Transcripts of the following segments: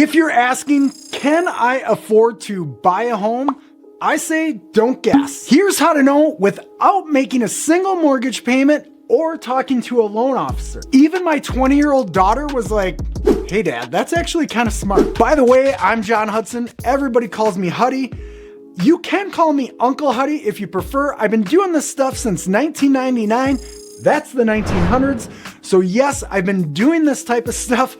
If you're asking, can I afford to buy a home? I say, don't guess. Here's how to know without making a single mortgage payment or talking to a loan officer. Even my 20-year-old daughter was like, hey dad, that's actually kind of smart. By the way, I'm John Hudson. Everybody calls me Huddy. You can call me Uncle Huddy if you prefer. I've been doing this stuff since 1999. That's the 1900s. So yes, I've been doing this type of stuff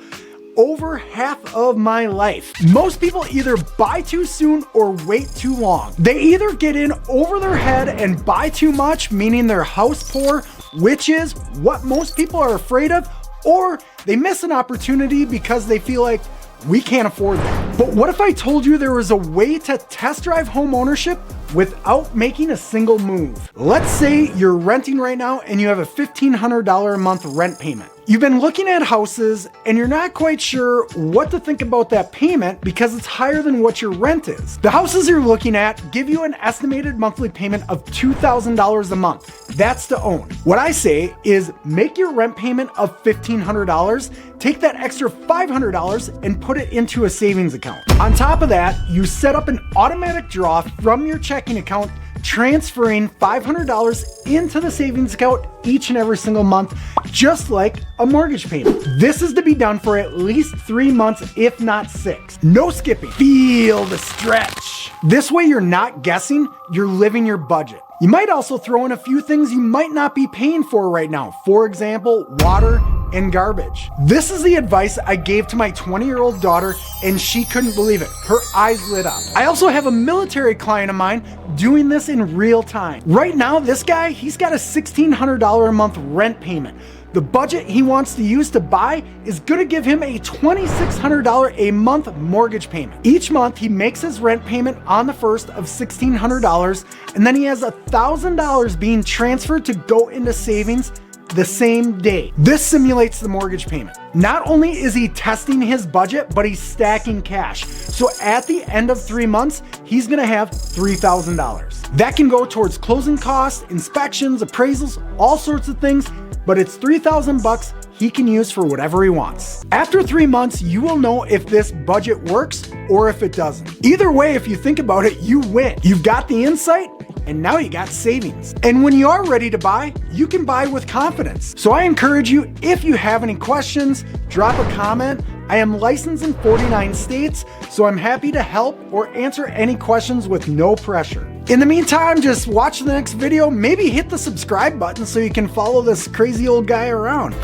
over half of my life. Most people either buy too soon or wait too long. They either get in over their head and buy too much, meaning they're house poor, which is what most people are afraid of, or they miss an opportunity because they feel like we can't afford that. But what if I told you there was a way to test drive home ownership without making a single move? Let's say you're renting right now and you have a $1,500 a month rent payment. You've been looking at houses and you're not quite sure what to think about that payment because it's higher than what your rent is. The houses you're looking at give you an estimated monthly payment of $2,000 a month. That's to own. What I say is make your rent payment of $1,500, take that extra $500 and put it into a savings account. On top of that, you set up an automatic draw from your checking account, transferring $500 into the savings account each and every single month, just like a mortgage payment. This is to be done for at least 3 months, if not 6. No skipping. Feel the stretch. This way you're not guessing, you're living your budget. You might also throw in a few things you might not be paying for right now. For example, water and garbage. This is the advice I gave to my 20-year-old daughter and she couldn't believe it. Her eyes lit up. I also have a military client of mine doing this in real time. Right now, this guy, he's got a $1,600 a month rent payment. The budget he wants to use to buy is gonna give him a $2,600 a month mortgage payment. Each month, he makes his rent payment on the first of $1,600, and then he has $1,000 being transferred to go into savings the same day. This simulates the mortgage payment. Not only is he testing his budget, but he's stacking cash. So at the end of 3 months, he's gonna have $3,000. That can go towards closing costs, inspections, appraisals, all sorts of things, but it's $3,000 he can use for whatever he wants. After 3 months, you will know if this budget works or if it doesn't. Either way, if you think about it, you win. You've got the insight, and now you got savings. And when you are ready to buy, you can buy with confidence. So I encourage you, if you have any questions, drop a comment. I am licensed in 49 states, so I'm happy to help or answer any questions with no pressure. In the meantime, just watch the next video, maybe hit the subscribe button so you can follow this crazy old guy around.